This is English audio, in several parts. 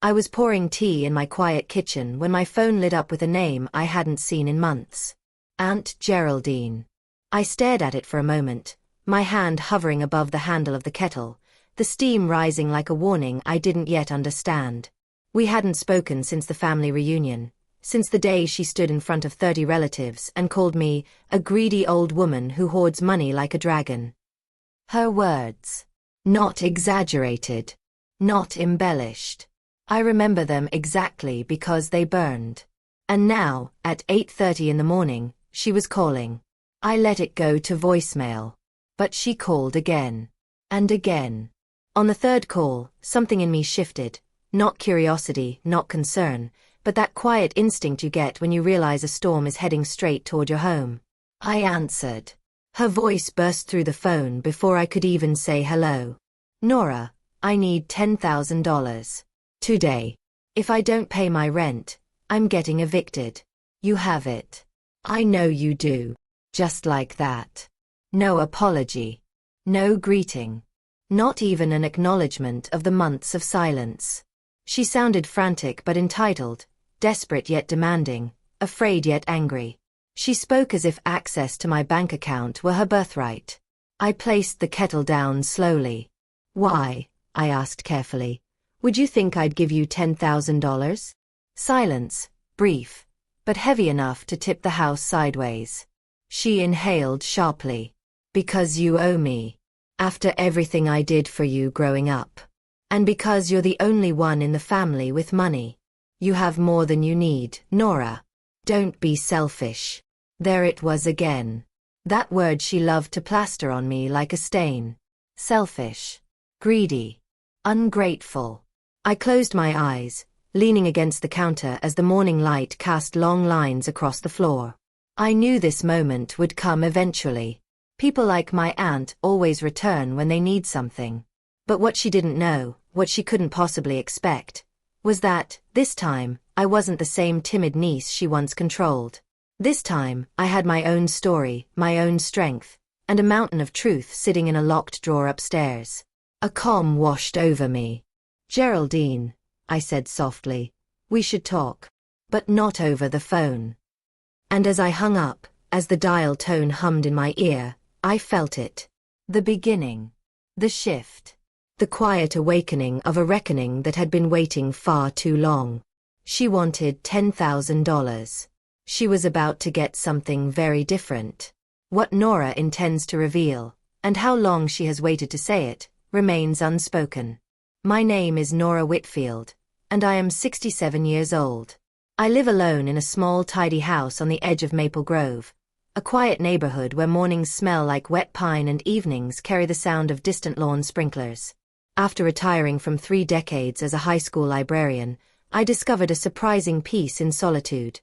I was pouring tea in my quiet kitchen when my phone lit up with a name I hadn't seen in months. Aunt Geraldine. I stared at it for a moment, my hand hovering above the handle of the kettle, the steam rising like a warning I didn't yet understand. We hadn't spoken since the family reunion, since the day she stood in front of 30 relatives and called me a greedy old woman who hoards money like a dragon. Her words. Not exaggerated. Not embellished. I remember them exactly because they burned. And now, at 8:30 in the morning, she was calling. I let it go to voicemail. But she called again. And again. On the third call, something in me shifted. Not curiosity, not concern, but that quiet instinct you get when you realize a storm is heading straight toward your home. I answered. Her voice burst through the phone before I could even say hello. Nora, I need $10,000. Today. If I don't pay my rent, I'm getting evicted. You have it. I know you do. Just like that. No apology. No greeting. Not even an acknowledgement of the months of silence. She sounded frantic but entitled, desperate yet demanding, afraid yet angry. She spoke as if access to my bank account were her birthright. I placed the kettle down slowly. Why? I asked carefully. Would you think I'd give you $10,000? Silence, brief, but heavy enough to tip the house sideways. She inhaled sharply. Because you owe me. After everything I did for you growing up. And because you're the only one in the family with money. You have more than you need, Nora. Don't be selfish. There it was again. That word she loved to plaster on me like a stain. Selfish. Greedy. Ungrateful. I closed my eyes, leaning against the counter as the morning light cast long lines across the floor. I knew this moment would come eventually. People like my aunt always return when they need something. But what she didn't know, what she couldn't possibly expect, was that, this time, I wasn't the same timid niece she once controlled. This time, I had my own story, my own strength, and a mountain of truth sitting in a locked drawer upstairs. A calm washed over me. Geraldine, I said softly, we should talk. But not over the phone. And as I hung up, as the dial tone hummed in my ear, I felt it. The beginning. The shift. The quiet awakening of a reckoning that had been waiting far too long. She wanted $10,000. She was about to get something very different. What Nora intends to reveal, and how long she has waited to say it, remains unspoken. My name is Nora Whitfield, and I am 67 years old. I live alone in a small tidy house on the edge of Maple Grove, a quiet neighborhood where mornings smell like wet pine and evenings carry the sound of distant lawn sprinklers. After retiring from 3 decades as a high school librarian, I discovered a surprising peace in solitude.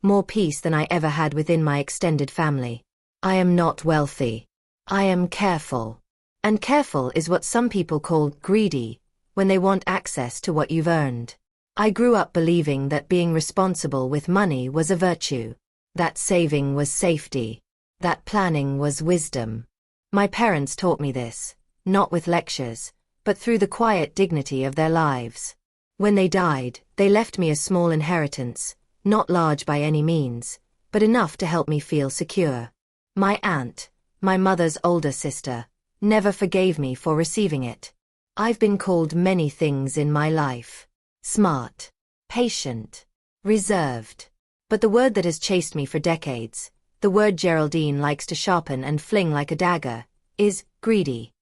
More peace than I ever had within my extended family. I am not wealthy. I am careful. And careful is what some people call greedy, when they want access to what you've earned. I grew up believing that being responsible with money was a virtue. That saving was safety. That planning was wisdom. My parents taught me this, not with lectures, but through the quiet dignity of their lives. When they died, they left me a small inheritance, not large by any means, but enough to help me feel secure. My aunt, my mother's older sister, never forgave me for receiving it. I've been called many things in my life. Smart, patient, reserved. But the word that has chased me for decades, the word Geraldine likes to sharpen and fling like a dagger, is greedy.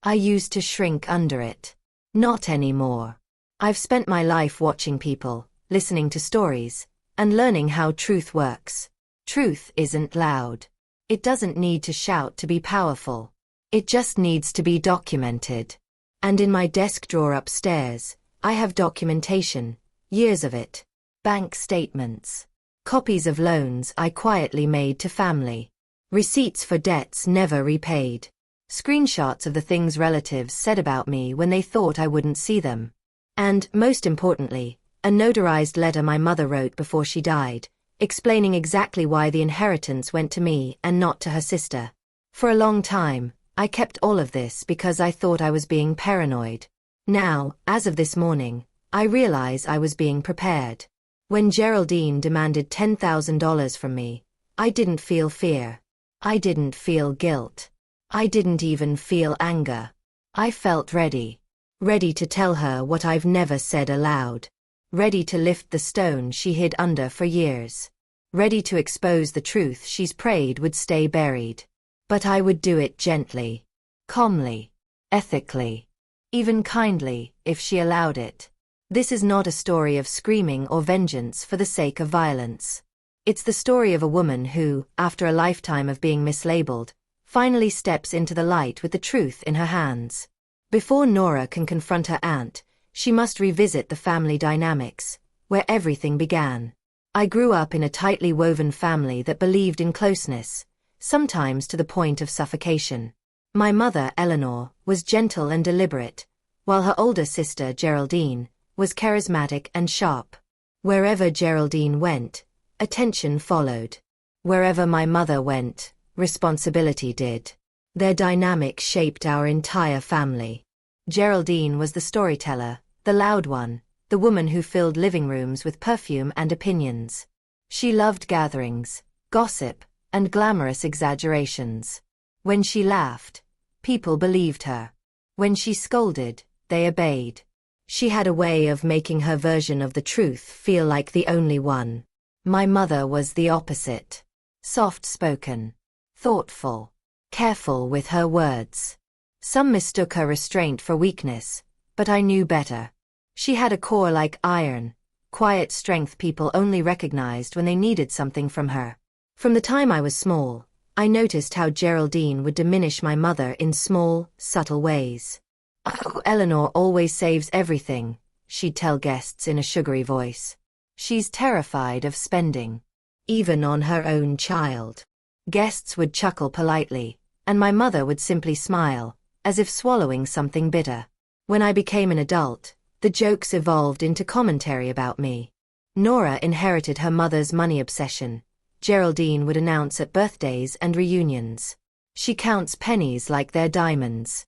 I used to shrink under it. Not anymore. I've spent my life watching people, listening to stories, and learning how truth works. Truth isn't loud. It doesn't need to shout to be powerful. It just needs to be documented. And in my desk drawer upstairs, I have documentation, years of it. Bank statements. Copies of loans I quietly made to family. Receipts for debts never repaid. Screenshots of the things relatives said about me when they thought I wouldn't see them. And, most importantly, a notarized letter my mother wrote before she died, explaining exactly why the inheritance went to me and not to her sister. For a long time, I kept all of this because I thought I was being paranoid. Now, as of this morning, I realize I was being prepared. When Geraldine demanded $10,000 from me, I didn't feel fear. I didn't feel guilt. I didn't even feel anger. I felt ready. Ready to tell her what I've never said aloud. Ready to lift the stone she hid under for years. Ready to expose the truth she's prayed would stay buried. But I would do it gently, calmly, ethically, even kindly, if she allowed it. This is not a story of screaming or vengeance for the sake of violence. It's the story of a woman who, after a lifetime of being mislabeled, finally steps into the light with the truth in her hands. Before Nora can confront her aunt, she must revisit the family dynamics, where everything began. I grew up in a tightly woven family that believed in closeness, sometimes to the point of suffocation. My mother, Eleanor, was gentle and deliberate, while her older sister, Geraldine, was charismatic and sharp. Wherever Geraldine went, attention followed. Wherever my mother went, responsibility did. Their dynamic shaped our entire family. Geraldine was the storyteller, the loud one, the woman who filled living rooms with perfume and opinions. She loved gatherings, gossip, and glamorous exaggerations. When she laughed, people believed her. When she scolded, they obeyed. She had a way of making her version of the truth feel like the only one. My mother was the opposite. Soft-spoken, thoughtful, careful with her words. Some mistook her restraint for weakness, but I knew better. She had a core like iron, quiet strength people only recognized when they needed something from her. From the time I was small, I noticed how Geraldine would diminish my mother in small, subtle ways. "Oh, Eleanor always saves everything," she'd tell guests in a sugary voice. "She's terrified of spending. Even on her own child." Guests would chuckle politely, and my mother would simply smile, as if swallowing something bitter. When I became an adult, the jokes evolved into commentary about me. Nora inherited her mother's money obsession. Geraldine would announce at birthdays and reunions. "She counts pennies like they're diamonds."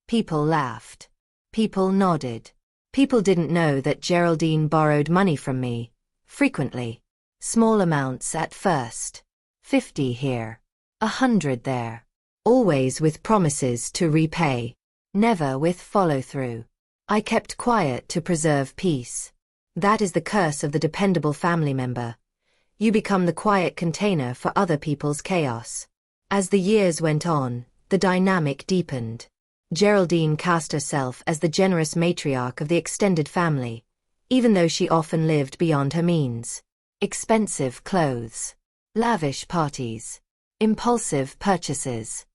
People laughed. People nodded. People didn't know that Geraldine borrowed money from me, frequently. Small amounts at first. 50 here. 100 there. Always with promises to repay. Never with follow-through. I kept quiet to preserve peace. That is the curse of the dependable family member. You become the quiet container for other people's chaos. As the years went on, the dynamic deepened. Geraldine cast herself as the generous matriarch of the extended family, even though she often lived beyond her means. Expensive clothes. Lavish parties. Impulsive purchases.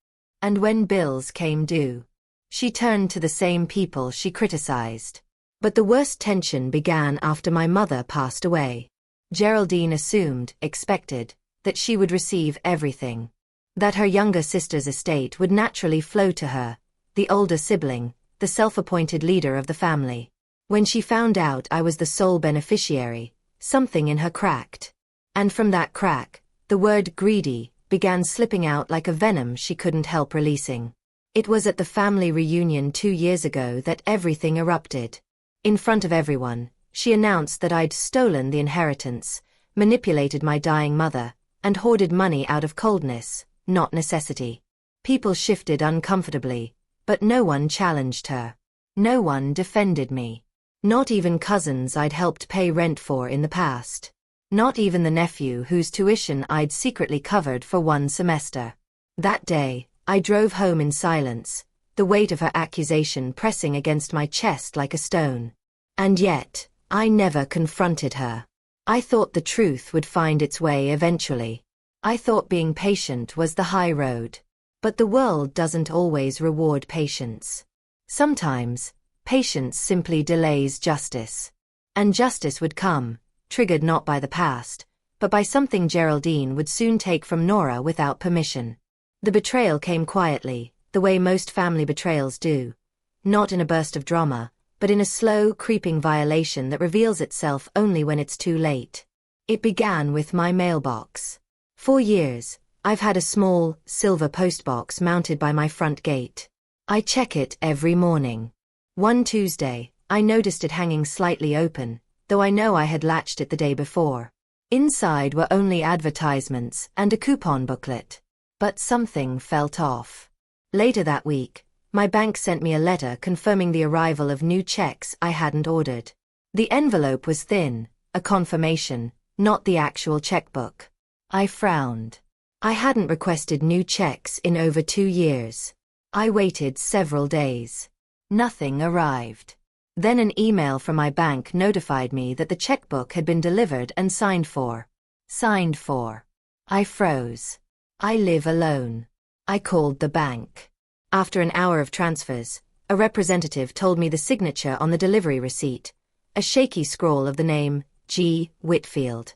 And when bills came due, she turned to the same people she criticized. But the worst tension began after my mother passed away. Geraldine assumed, expected, that she would receive everything. That her younger sister's estate would naturally flow to her, the older sibling, the self-appointed leader of the family. When she found out I was the sole beneficiary, something in her cracked. And from that crack, the word greedy began slipping out like a venom she couldn't help releasing. It was at the family reunion 2 years ago that everything erupted. In front of everyone, she announced that I'd stolen the inheritance, manipulated my dying mother, and hoarded money out of coldness, not necessity. People shifted uncomfortably, but no one challenged her. No one defended me. Not even cousins I'd helped pay rent for in the past. Not even the nephew whose tuition I'd secretly covered for 1 semester. That day, I drove home in silence, the weight of her accusation pressing against my chest like a stone. And yet, I never confronted her. I thought the truth would find its way eventually. I thought being patient was the high road. But the world doesn't always reward patience. Sometimes, patience simply delays justice. And justice would come, triggered not by the past, but by something Geraldine would soon take from Nora without permission. The betrayal came quietly, the way most family betrayals do. Not in a burst of drama, but in a slow, creeping violation that reveals itself only when it's too late. It began with my mailbox. For years, I've had a small, silver postbox mounted by my front gate. I check it every morning. One Tuesday, I noticed it hanging slightly open, though I know I had latched it the day before. Inside were only advertisements and a coupon booklet. But something felt off. Later that week, my bank sent me a letter confirming the arrival of new checks I hadn't ordered. The envelope was thin, a confirmation, not the actual checkbook. I frowned. I hadn't requested new checks in over 2 years. I waited several days. Nothing arrived. Then an email from my bank notified me that the checkbook had been delivered and signed for. Signed for. I froze. I live alone. I called the bank. After an hour of transfers, a representative told me the signature on the delivery receipt, a shaky scrawl of the name, G. Whitfield.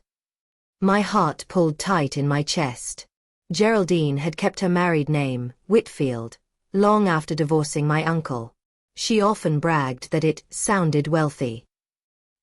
My heart pulled tight in my chest. Geraldine had kept her married name, Whitfield, long after divorcing my uncle. She often bragged that it sounded wealthy.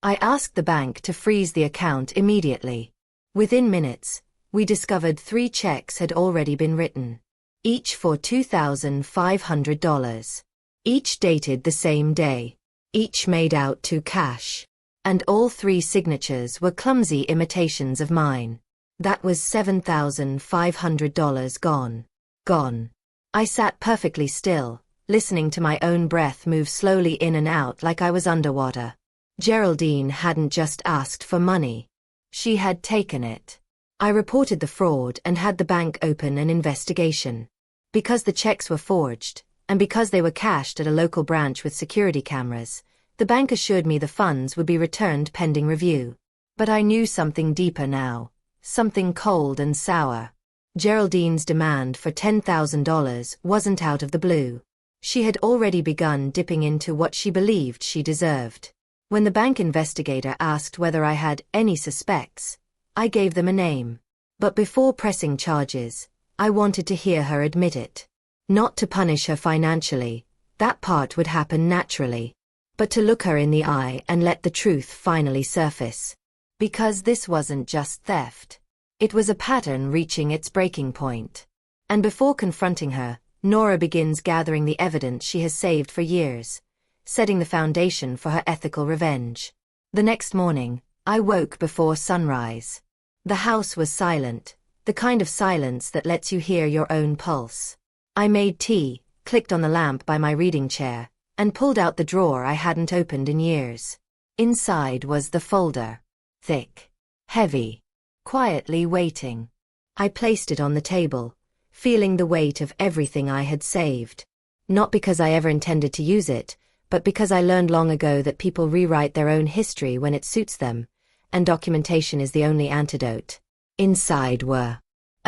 I asked the bank to freeze the account immediately. Within minutes, we discovered 3 checks had already been written, each for $2,500. Each dated the same day, each made out to cash, and all 3 signatures were clumsy imitations of mine. That was $7,500 gone. Gone. I sat perfectly still, listening to my own breath move slowly in and out like I was underwater. Geraldine hadn't just asked for money. She had taken it. I reported the fraud and had the bank open an investigation. Because the checks were forged, and because they were cashed at a local branch with security cameras, the bank assured me the funds would be returned pending review. But I knew something deeper now, something cold and sour. Geraldine's demand for $10,000 wasn't out of the blue. She had already begun dipping into what she believed she deserved. When the bank investigator asked whether I had any suspects, I gave them a name. But before pressing charges, I wanted to hear her admit it. Not to punish her financially, that part would happen naturally. But to look her in the eye and let the truth finally surface. Because this wasn't just theft. It was a pattern reaching its breaking point. And before confronting her, Nora begins gathering the evidence she has saved for years, setting the foundation for her ethical revenge. The next morning, I woke before sunrise. The house was silent, the kind of silence that lets you hear your own pulse. I made tea, clicked on the lamp by my reading chair, and pulled out the drawer I hadn't opened in years. Inside was the folder. Thick. Heavy. Quietly waiting. I placed it on the table, feeling the weight of everything I had saved. Not because I ever intended to use it, but because I learned long ago that people rewrite their own history when it suits them, and documentation is the only antidote. Inside were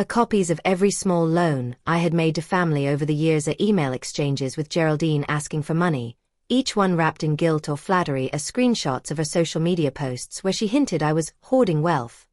copies of every small loan I had made to family over the years, email exchanges with Geraldine asking for money, each one wrapped in guilt or flattery, screenshots of her social media posts where she hinted I was hoarding wealth.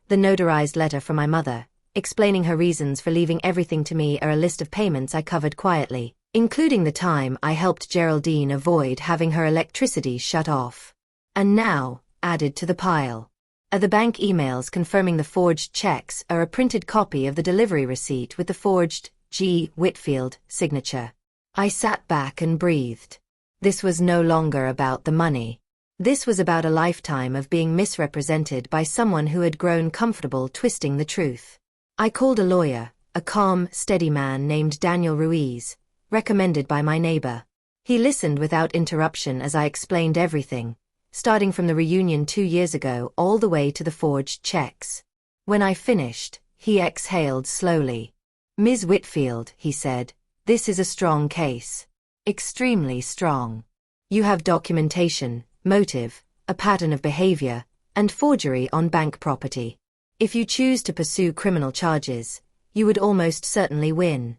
The notarized letter from my mother, explaining her reasons for leaving everything to me, a list of payments I covered quietly, including the time I helped Geraldine avoid having her electricity shut off. And now, added to the pile, are the bank emails confirming the forged checks, a printed copy of the delivery receipt with the forged G. Whitfield signature. I sat back and breathed. This was no longer about the money. This was about a lifetime of being misrepresented by someone who had grown comfortable twisting the truth. I called a lawyer, a calm, steady man named Daniel Ruiz, recommended by my neighbor. He listened without interruption as I explained everything, starting from the reunion 2 years ago all the way to the forged checks. When I finished, he exhaled slowly. "Ms. Whitfield," he said, "this is a strong case. Extremely strong. You have documentation, motive, a pattern of behavior, and forgery on bank property. If you choose to pursue criminal charges, you would almost certainly win."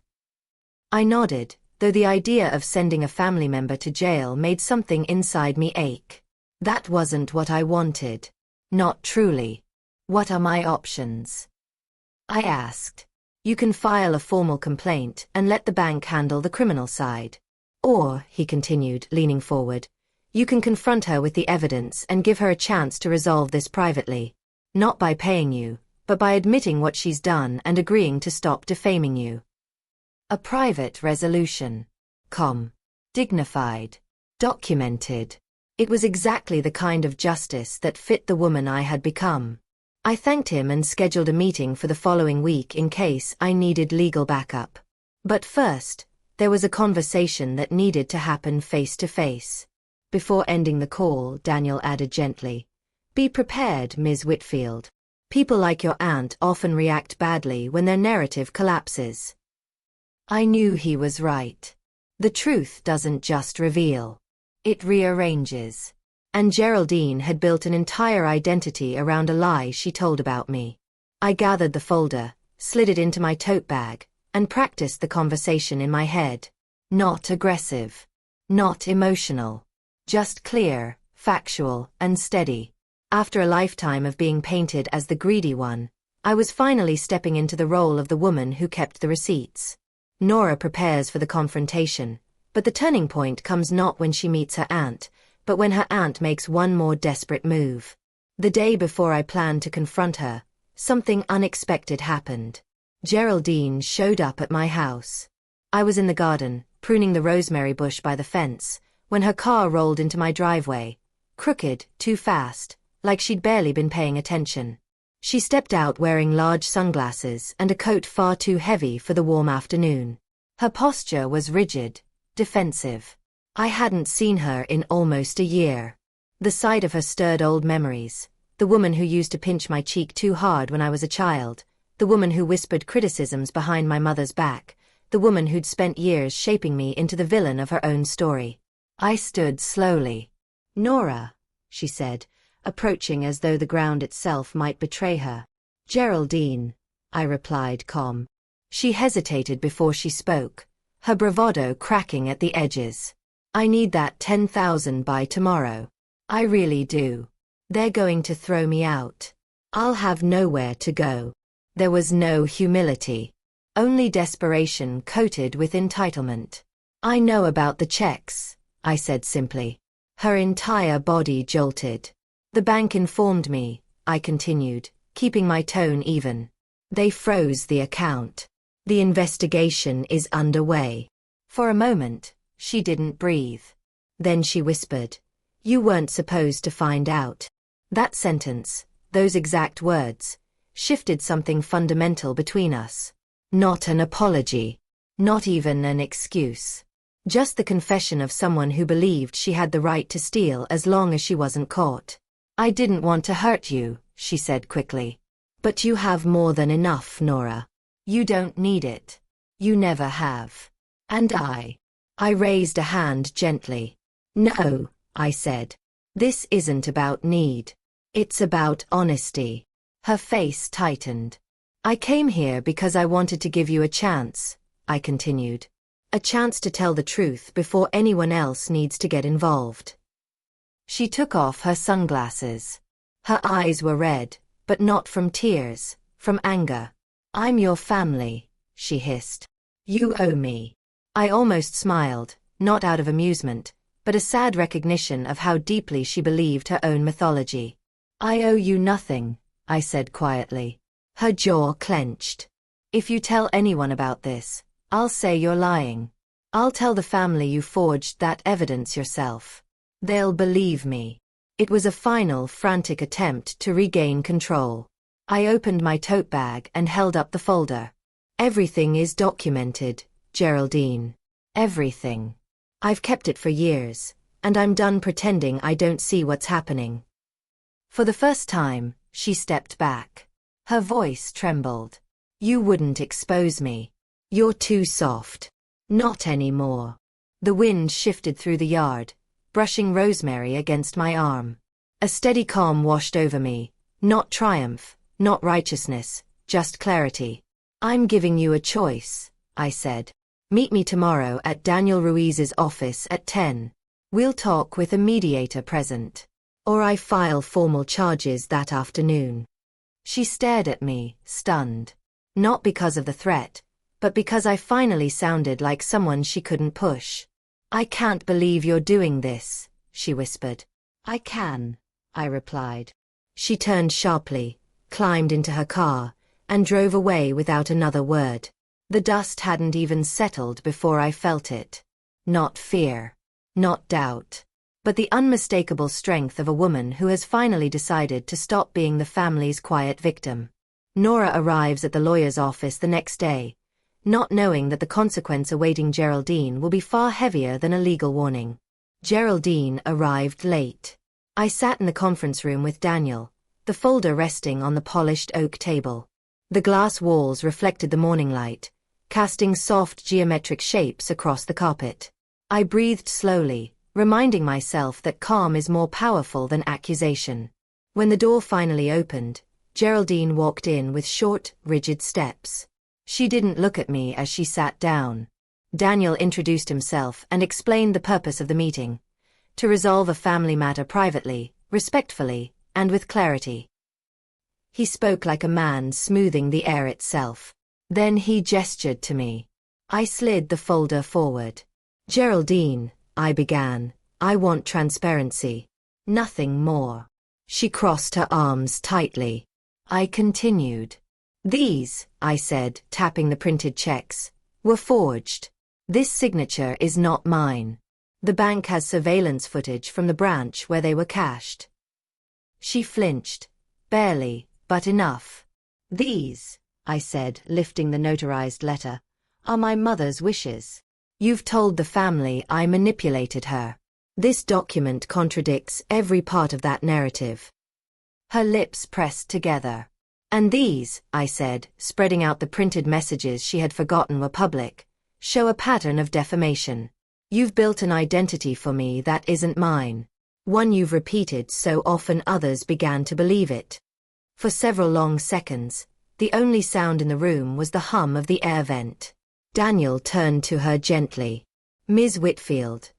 I nodded, though the idea of sending a family member to jail made something inside me ache. That wasn't what I wanted. Not truly. "What are my options?" I asked. "You can file a formal complaint and let the bank handle the criminal side. Or," he continued, leaning forward, "you can confront her with the evidence and give her a chance to resolve this privately. Not by paying you, but by admitting what she's done and agreeing to stop defaming you. A private resolution. Dignified. Documented. It was exactly the kind of justice that fit the woman I had become. I thanked him and scheduled a meeting for the following week in case I needed legal backup. But first, there was a conversation that needed to happen face to face. Before ending the call, Daniel added gently, "Be prepared, Ms. Whitfield. People like your aunt often react badly when their narrative collapses." I knew he was right. The truth doesn't just reveal. It rearranges. And Geraldine had built an entire identity around a lie she told about me. I gathered the folder, slid it into my tote bag, and practiced the conversation in my head. Not aggressive. Not emotional. Just clear, factual, and steady. After a lifetime of being painted as the greedy one, I was finally stepping into the role of the woman who kept the receipts. Nora prepares for the confrontation, but the turning point comes not when she meets her aunt, but when her aunt makes one more desperate move. The day before I planned to confront her, something unexpected happened. Geraldine showed up at my house. I was in the garden, pruning the rosemary bush by the fence, when her car rolled into my driveway, crooked, too fast, like she'd barely been paying attention. She stepped out wearing large sunglasses and a coat far too heavy for the warm afternoon. Her posture was rigid, defensive. I hadn't seen her in almost a year. The sight of her stirred old memories. The woman who used to pinch my cheek too hard when I was a child. The woman who whispered criticisms behind my mother's back. The woman who'd spent years shaping me into the villain of her own story. I stood slowly. "Nora," she said, approaching as though the ground itself might betray her. "Geraldine," I replied, calm. She hesitated before she spoke, her bravado cracking at the edges. "I need that 10,000 by tomorrow. I really do. They're going to throw me out. I'll have nowhere to go." There was no humility. Only desperation coated with entitlement. "I know about the checks," I said simply. Her entire body jolted. "The bank informed me," I continued, keeping my tone even. "They froze the account. The investigation is underway." For a moment, she didn't breathe. Then she whispered, "You weren't supposed to find out." That sentence, those exact words, shifted something fundamental between us. Not an apology. Not even an excuse. Just the confession of someone who believed she had the right to steal as long as she wasn't caught. "I didn't want to hurt you," she said quickly. "But you have more than enough, Nora. You don't need it. You never have." And I raised a hand gently. "No," I said. "This isn't about need. It's about honesty." Her face tightened. "I came here because I wanted to give you a chance," I continued. "A chance to tell the truth before anyone else needs to get involved." She took off her sunglasses. Her eyes were red, but not from tears, from anger. "I'm your family," she hissed. "You owe me." I almost smiled, not out of amusement, but a sad recognition of how deeply she believed her own mythology. "I owe you nothing," I said quietly. Her jaw clenched. "If you tell anyone about this, I'll say you're lying. I'll tell the family you forged that evidence yourself. They'll believe me." It was a final, frantic attempt to regain control. I opened my tote bag and held up the folder. "Everything is documented, Geraldine. Everything. I've kept it for years, and I'm done pretending I don't see what's happening." For the first time, she stepped back. Her voice trembled. "You wouldn't expose me. You're too soft." "Not anymore." The wind shifted through the yard, brushing rosemary against my arm. A steady calm washed over me, not triumph, not righteousness, just clarity. "I'm giving you a choice," I said. "Meet me tomorrow at Daniel Ruiz's office at 10. We'll talk with a mediator present. Or I file formal charges that afternoon." She stared at me, stunned. Not because of the threat, but because I finally sounded like someone she couldn't push. "I can't believe you're doing this," she whispered. "I can," I replied. She turned sharply, climbed into her car, and drove away without another word. The dust hadn't even settled before I felt it. Not fear. Not doubt. but the unmistakable strength of a woman who has finally decided to stop being the family's quiet victim. Nora arrives at the lawyer's office the next day, not knowing that the consequence awaiting Geraldine will be far heavier than a legal warning. Geraldine arrived late. I sat in the conference room with Daniel, the folder resting on the polished oak table. The glass walls reflected the morning light, casting soft geometric shapes across the carpet. I breathed slowly, reminding myself that calm is more powerful than accusation. When the door finally opened, Geraldine walked in with short, rigid steps. She didn't look at me as she sat down. Daniel introduced himself and explained the purpose of the meeting: to resolve a family matter privately, respectfully, and with clarity. He spoke like a man smoothing the air itself. Then he gestured to me. I slid the folder forward. "Geraldine," I began, "I want transparency. Nothing more." She crossed her arms tightly. I continued. "These," I said, tapping the printed checks, "were forged. This signature is not mine. The bank has surveillance footage from the branch where they were cashed." She flinched. Barely, but enough. "These," I said, lifting the notarized letter, "are my mother's wishes. You've told the family I manipulated her. This document contradicts every part of that narrative." Her lips pressed together. "And these," I said, spreading out the printed messages she had forgotten were public, "show a pattern of defamation. You've built an identity for me that isn't mine. One you've repeated so often others began to believe it." For several long seconds, the only sound in the room was the hum of the air vent. Daniel turned to her gently. "Ms. Whitfield,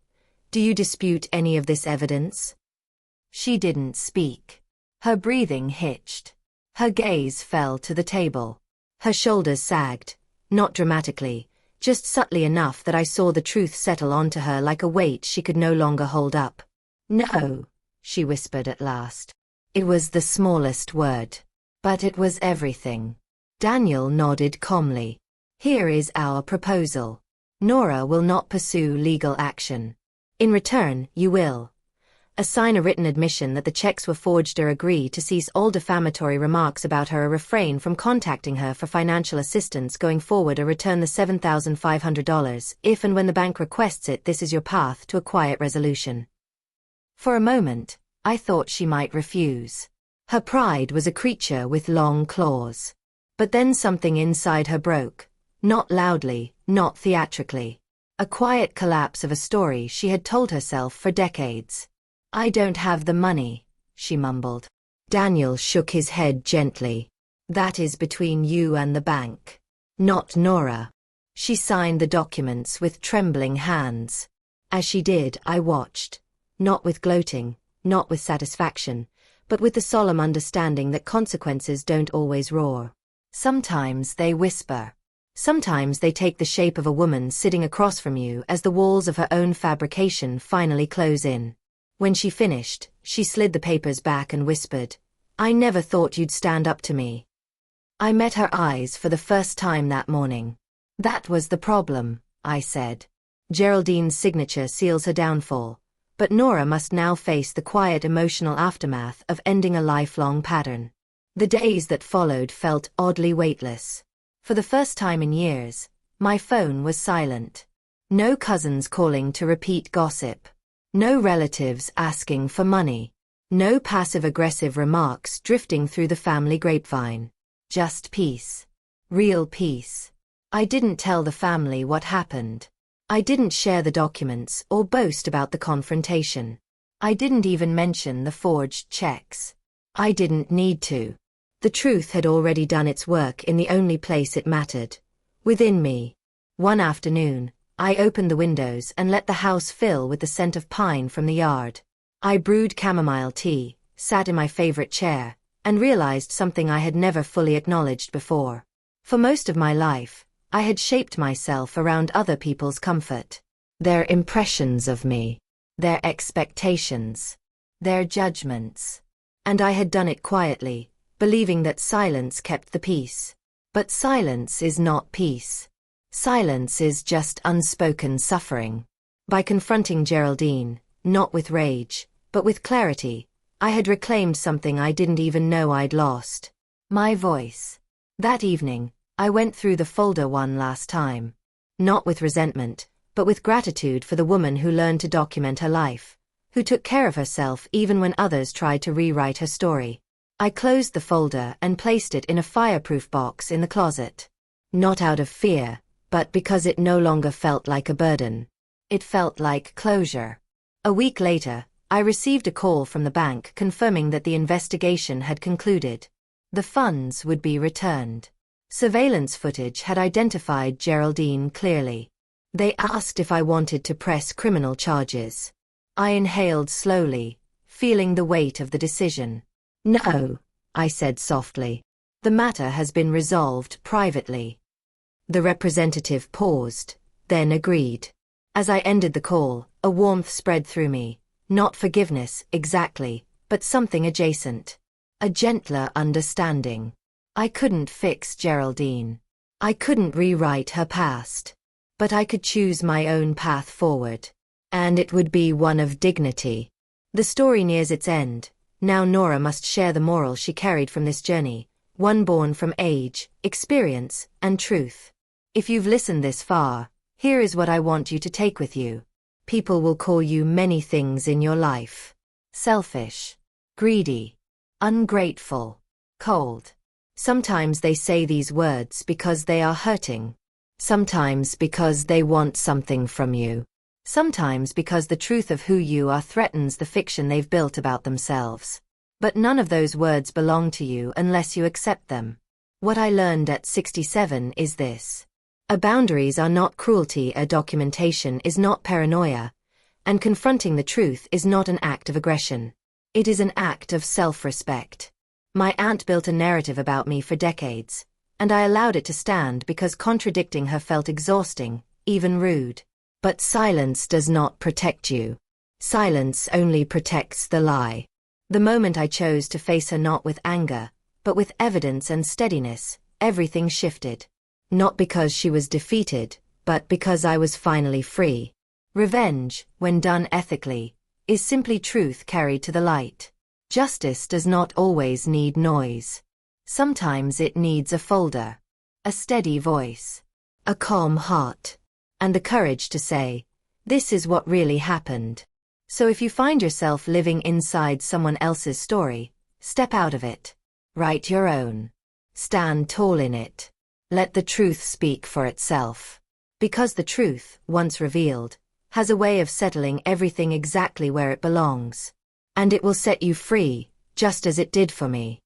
do you dispute any of this evidence?" She didn't speak. Her breathing hitched. Her gaze fell to the table. Her shoulders sagged, not dramatically, just subtly enough that I saw the truth settle onto her like a weight she could no longer hold up. "No," she whispered at last. It was the smallest word, but it was everything. Daniel nodded calmly. "Here is our proposal. Nora will not pursue legal action. In return, you will assign a written admission that the checks were forged or agree to cease all defamatory remarks about her or refrain from contacting her for financial assistance going forward or return the $7,500 if and when the bank requests it. This is your path to a quiet resolution." For a moment, I thought she might refuse. Her pride was a creature with long claws. But then something inside her broke, not loudly, not theatrically. A quiet collapse of a story she had told herself for decades. "I don't have the money," she mumbled. Daniel shook his head gently. "That is between you and the bank, not Nora." She signed the documents with trembling hands. As she did, I watched, not with gloating, not with satisfaction, but with the solemn understanding that consequences don't always roar. Sometimes they whisper. Sometimes they take the shape of a woman sitting across from you as the walls of her own fabrication finally close in. When she finished, she slid the papers back and whispered, "I never thought you'd stand up to me." I met her eyes for the first time that morning. "That was the problem," I said. "Geraldine's signature seals her downfall, but Nora must now face the quiet emotional aftermath of ending a lifelong pattern." The days that followed felt oddly weightless. For the first time in years, my phone was silent. No cousins calling to repeat gossip. No relatives asking for money. No passive-aggressive remarks drifting through the family grapevine. Just peace. Real peace. I didn't tell the family what happened. I didn't share the documents or boast about the confrontation. I didn't even mention the forged checks. I didn't need to. The truth had already done its work in the only place it mattered, within me. One afternoon, I opened the windows and let the house fill with the scent of pine from the yard. I brewed chamomile tea, sat in my favorite chair, and realized something I had never fully acknowledged before. For most of my life, I had shaped myself around other people's comfort. Their impressions of me. Their expectations. Their judgments. And I had done it quietly, believing that silence kept the peace. But silence is not peace. Silence is just unspoken suffering. By confronting Geraldine, not with rage, but with clarity. I had reclaimed something I didn't even know I'd lost. My voice. That evening, I went through the folder one last time. Not with resentment, but with gratitude for the woman who learned to document her life, who took care of herself even when others tried to rewrite her story. I closed the folder and placed it in a fireproof box in the closet. Not out of fear, but because it no longer felt like a burden. It felt like closure. A week later, I received a call from the bank confirming that the investigation had concluded. The funds would be returned. Surveillance footage had identified Geraldine clearly. They asked if I wanted to press criminal charges. I inhaled slowly, feeling the weight of the decision. No, I said softly. The matter has been resolved privately. The representative paused, then agreed. As I ended the call, a warmth spread through me. Not forgiveness, exactly, but something adjacent. A gentler understanding. I couldn't fix Geraldine. I couldn't rewrite her past. But I could choose my own path forward. And it would be one of dignity. The story nears its end. Now Nora must share the moral she carried from this journey, one born from age, experience, and truth. If you've listened this far, here is what I want you to take with you. People will call you many things in your life. Selfish, greedy, ungrateful, cold. Sometimes they say these words because they are hurting. Sometimes because they want something from you. Sometimes because the truth of who you are threatens the fiction they've built about themselves. But none of those words belong to you unless you accept them. What I learned at 67 is this. Boundaries are not cruelty, documentation is not paranoia, and confronting the truth is not an act of aggression. It is an act of self-respect. My aunt built a narrative about me for decades, and I allowed it to stand because contradicting her felt exhausting, even rude. But silence does not protect you. Silence only protects the lie. The moment I chose to face her not with anger, but with evidence and steadiness, everything shifted. Not because she was defeated, but because I was finally free. Revenge, when done ethically, is simply truth carried to the light. Justice does not always need noise. Sometimes it needs a folder, a steady voice, a calm heart, and the courage to say, this is what really happened. So if you find yourself living inside someone else's story, step out of it. Write your own. Stand tall in it. Let the truth speak for itself. Because the truth, once revealed, has a way of settling everything exactly where it belongs. And it will set you free, just as it did for me.